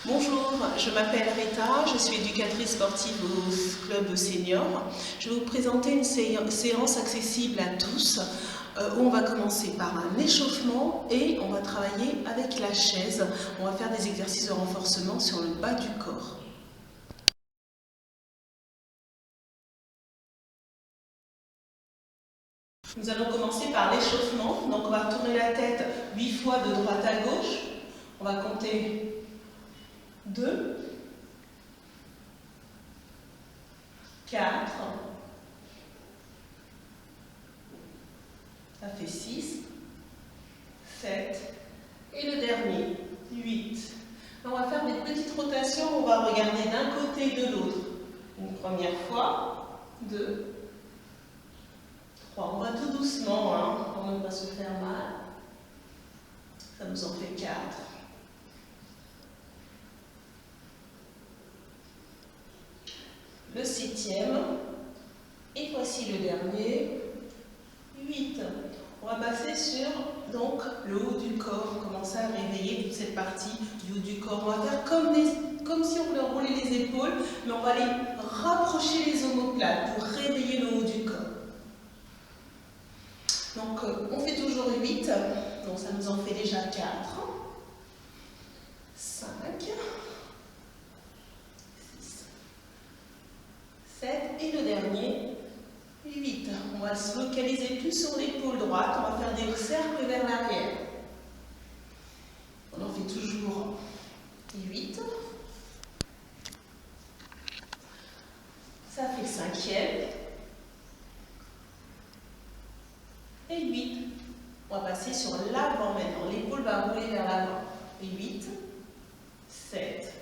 Bonjour, je m'appelle Rita, je suis éducatrice sportive au club senior. Je vais vous présenter une séance accessible à tous où on va commencer par un échauffement et on va travailler avec la chaise. On va faire des exercices de renforcement sur le bas du corps. Nous allons commencer par l'échauffement. Donc on va tourner la tête 8 fois de droite à gauche. On va compter 2, 4, ça fait 6, 7, et le dernier, 8. On va faire des petites rotations, on va regarder d'un côté et de l'autre. Une première fois, 2, 3. On va tout doucement, pour ne pas se faire mal. Ça nous en fait 4. Le 7e, et voici le dernier, 8. On va passer sur donc, le haut du corps, commencer à réveiller toute cette partie du haut du corps. On va faire comme si on voulait rouler les épaules, mais on va aller rapprocher les omoplates pour réveiller le haut du corps. Donc on fait toujours 8, donc ça nous en fait déjà 4, 5, 6, 7 et le dernier, 8. On va se focaliser plus sur l'épaule droite, on va faire des cercles vers l'arrière. On en fait toujours 8. Ça fait le 5e. Et 8. On va passer sur l'avant maintenant. L'épaule va rouler vers l'avant. Et 8, 7.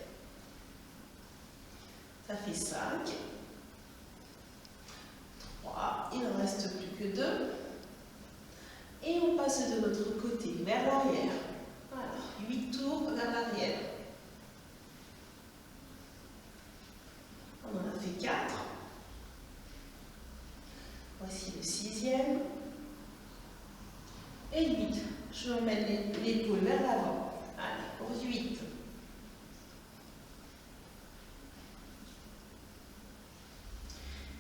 Ça fait 5. 3. Il ne reste plus que 2. Et on passe de l'autre côté, vers l'arrière. Voilà, 8 tours vers l'arrière. On en a fait 4. Voici le 6e. Et 8. Je vais mettre l'épaule vers l'avant. Allez, pour 8.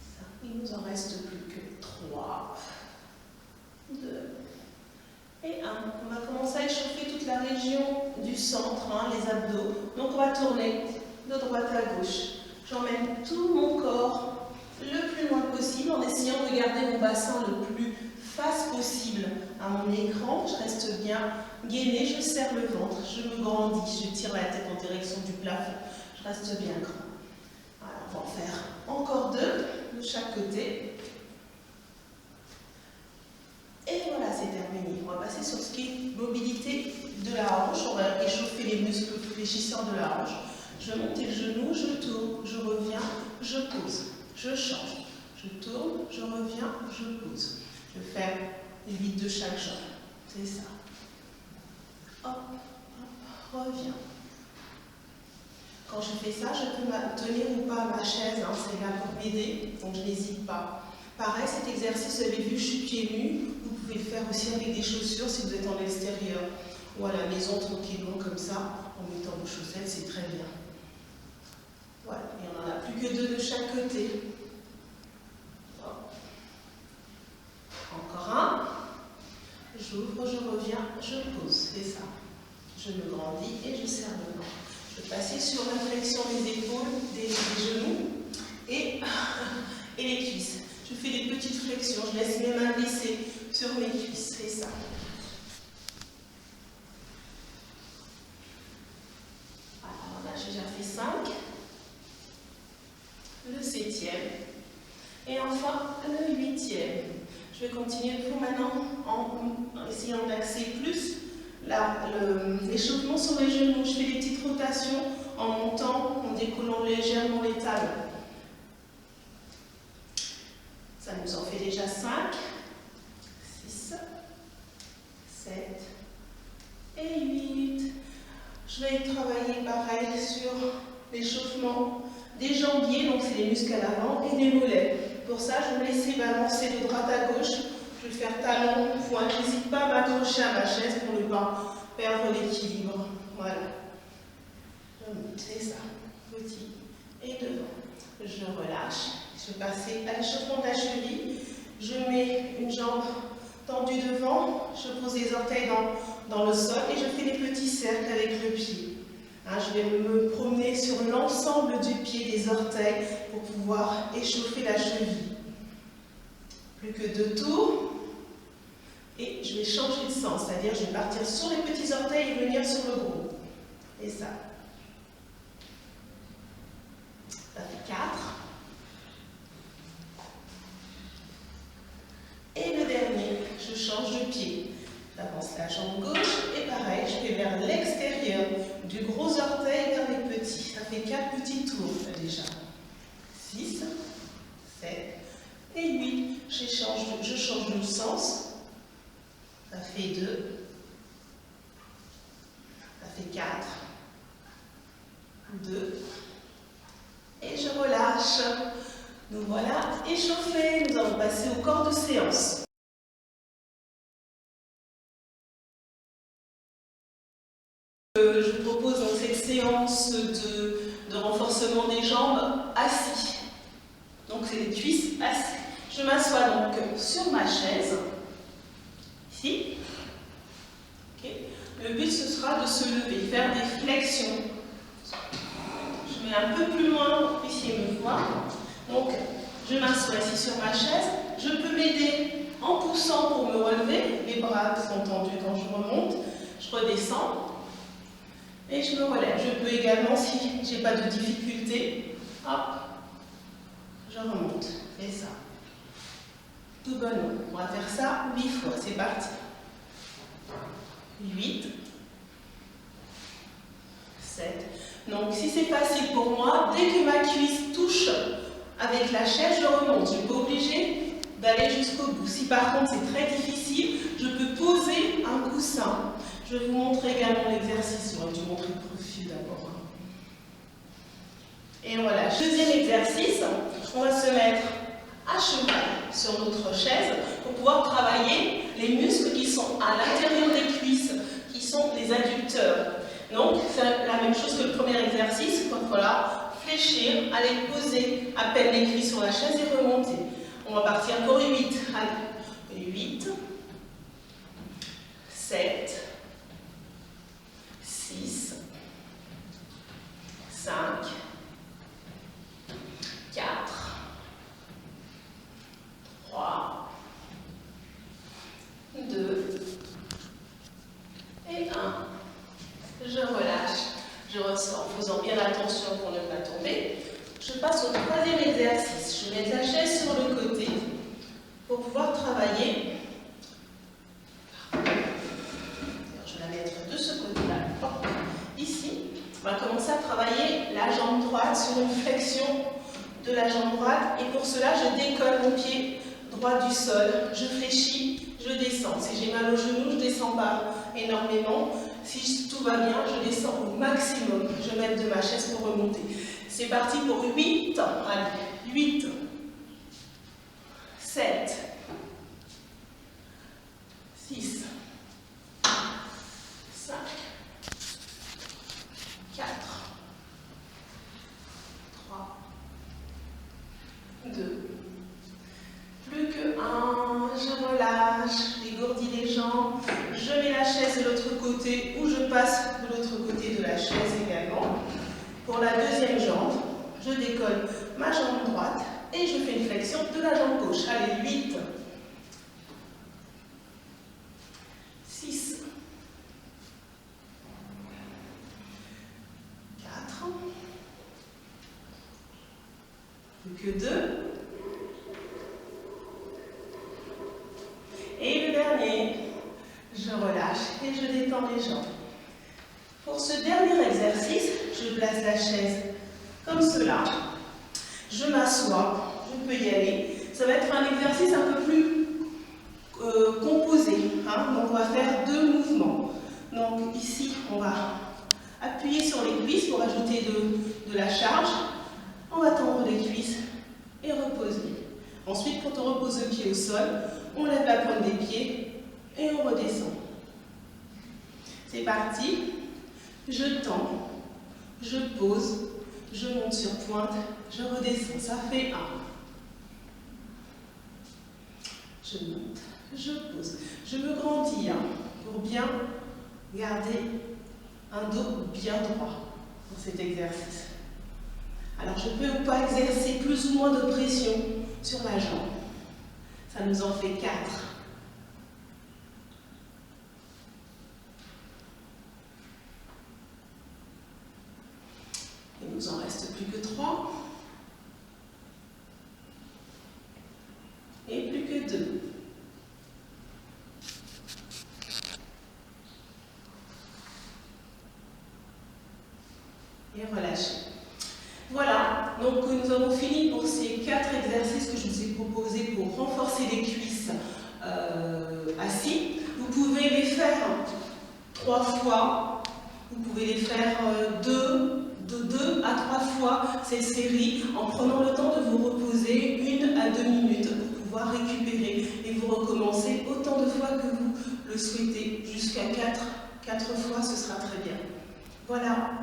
Ça, il nous en reste plus que 3, 2 et 1. On va commencer à échauffer toute la région du centre, les abdos. Donc on va tourner de droite à gauche. J'emmène tout mon corps le plus loin possible en essayant de garder mon bassin le plus face possible à mon écran. Je reste bien gainée, je serre le ventre, je me grandis, je tire la tête en direction du plafond. Je reste bien grand. Voilà, on va en faire encore 2 de chaque côté. Et voilà, c'est terminé. On va passer sur ce qui est mobilité de la hanche. On va échauffer les muscles fléchissants de la hanche. Je vais monter le genou, je tourne, je reviens, je pose, je change. Je tourne, je reviens, je pose. Je vais faire 8 de chaque jambe. C'est ça. Hop, hop, reviens. Quand je fais ça, je peux tenir ou pas ma chaise. C'est là pour m'aider, donc je n'hésite pas. Pareil, cet exercice, vous avez vu, je suis pieds nus. Vous pouvez le faire aussi avec des chaussures si vous êtes en extérieur ou à la maison tranquillement comme ça, en mettant vos chaussettes, c'est très bien. Voilà, et on n'en a plus que 2 de chaque côté. Encore un. J'ouvre, je reviens, je pose. C'est ça. Je me grandis et je serre le ventre. Je vais passer sur la flexion des épaules, des genoux et les cuisses. Je fais des petites flexions. Je laisse mes mains glisser sur mes cuisses. C'est ça. Alors là, j'ai déjà fait 5. Le 7e. Et enfin, le 8e. Je vais continuer pour maintenant en essayant d'axer plus l'échauffement sur les genoux. Je fais des petites rotations en montant, en décollant légèrement les talons. Ça nous en fait déjà 5, 6, 7 et 8. Je vais travailler pareil sur l'échauffement des jambiers, donc c'est les muscles à l'avant, et des mollets. Pour ça, je vais me laisser balancer de droite à gauche. Je vais faire talon, pointe. Je n'hésite pas à m'accrocher à ma chaise pour ne pas perdre l'équilibre. Voilà. Je je monte, c'est ça, petit et devant. Je relâche, je vais passer à l'échauffement de la cheville, je mets une jambe tendue devant, je pose les orteils dans le sol et je fais des petits cercles avec le pied. Hein, je vais me promener sur l'ensemble du pied, des orteils, pour pouvoir échauffer la cheville. Plus que 2 tours. Et je vais changer de sens, c'est-à-dire je vais partir sur les petits orteils et venir sur le gros. Et ça. Ça fait 4. Et le dernier, je change de pied. J'avance la jambe gauche et pareil, je vais vers l'extérieur, du gros orteil vers les petits. Ça fait 4 petits tours déjà. 6, 7 et 8. Je change de sens. Ça fait 2. Ça fait 4. 2. Et je relâche. Nous voilà échauffés. Nous allons passer au corps de séance. Je vous propose dans cette séance de renforcement des jambes assis. Donc c'est les cuisses assis. Je m'assois donc sur ma chaise. Ici. Okay. Le but ce sera de se lever, faire des flexions. Je mets un peu plus loin pour que vous puissiez me voir. Donc je m'assois ici sur ma chaise. Je peux m'aider en poussant pour me relever. Les bras sont tendus quand je remonte. Je redescends. Et je me relève. Je peux également, si je n'ai pas de difficulté, hop, je remonte. Et ça. Tout bonnement. On va faire ça 8 fois. C'est parti. 8. 7. Donc, si c'est facile pour moi, dès que ma cuisse touche avec la chaise, je remonte. Je ne suis pas obligée d'aller jusqu'au bout. Si par contre c'est très difficile, je peux poser un coussin. Je vais vous montrer également l'exercice. J'aurais dû montrer le profil d'abord. Et voilà, deuxième exercice, on va se mettre à cheval sur notre chaise pour pouvoir travailler les muscles qui sont à l'intérieur des cuisses, qui sont les adducteurs. Donc, c'est la même chose que le premier exercice. Donc voilà, fléchir, aller poser à peine les cuisses sur la chaise et remonter. On va partir pour 8. Allez, 8, 7, 6, 5, 4, 3, 2 et 1. Je relâche, je ressors en faisant bien attention pour ne pas tomber. Je passe au troisième exercice. Je mets la chaise sur le côté pour pouvoir travailler. Je vais la mettre de ce côté-là. Ici, on va commencer à travailler la jambe droite sur une flexion de la jambe droite. Et pour cela, je décolle mon pied droit du sol. Je fléchis, je descends. Si j'ai mal au genou, je ne descends pas énormément. Si tout va bien, je descends au maximum. Je m'aide de ma chaise pour remonter. C'est parti pour 8. Allez, 8, 7, 6, 5, 4, 3, 2, plus que 1, je relâche, dégourdis les jambes, je mets la chaise de l'autre côté ou je passe de l'autre côté de la chaise également. Pour la deuxième jambe, je décolle ma jambe droite et je fais une flexion de la jambe gauche. Allez, 8, 6, 4, plus que 2, et le dernier, je relâche et je détends les jambes. Pour ce dernier exercice, je place la chaise comme cela. Je m'assois, je peux y aller. Ça va être un exercice un peu plus composé. Hein? Donc on va faire 2 mouvements. Donc ici, on va appuyer sur les cuisses pour ajouter de la charge. On va tendre les cuisses et reposer. Ensuite, quand on repose le pied au sol, on lève la pointe des pieds et on redescend. C'est parti. Je tends je pose, je monte sur pointe, je redescends, ça fait 1. Je monte, je pose, je me grandis pour bien garder un dos bien droit dans cet exercice. Alors je peux ou pas exercer plus ou moins de pression sur la jambe. Ça nous en fait 4. Il nous en reste plus que 3. Et plus que 2. Et relâchez. Voilà, donc nous avons fini pour ces 4 exercices que je vous ai proposés pour renforcer les cuisses assis. Vous pouvez les faire 3 fois, vous pouvez les faire de 2 à 3 fois cette série en prenant le temps de vous reposer 1 à 2 minutes pour pouvoir récupérer et vous recommencer autant de fois que vous le souhaitez, jusqu'à 4 fois, ce sera très bien. Voilà.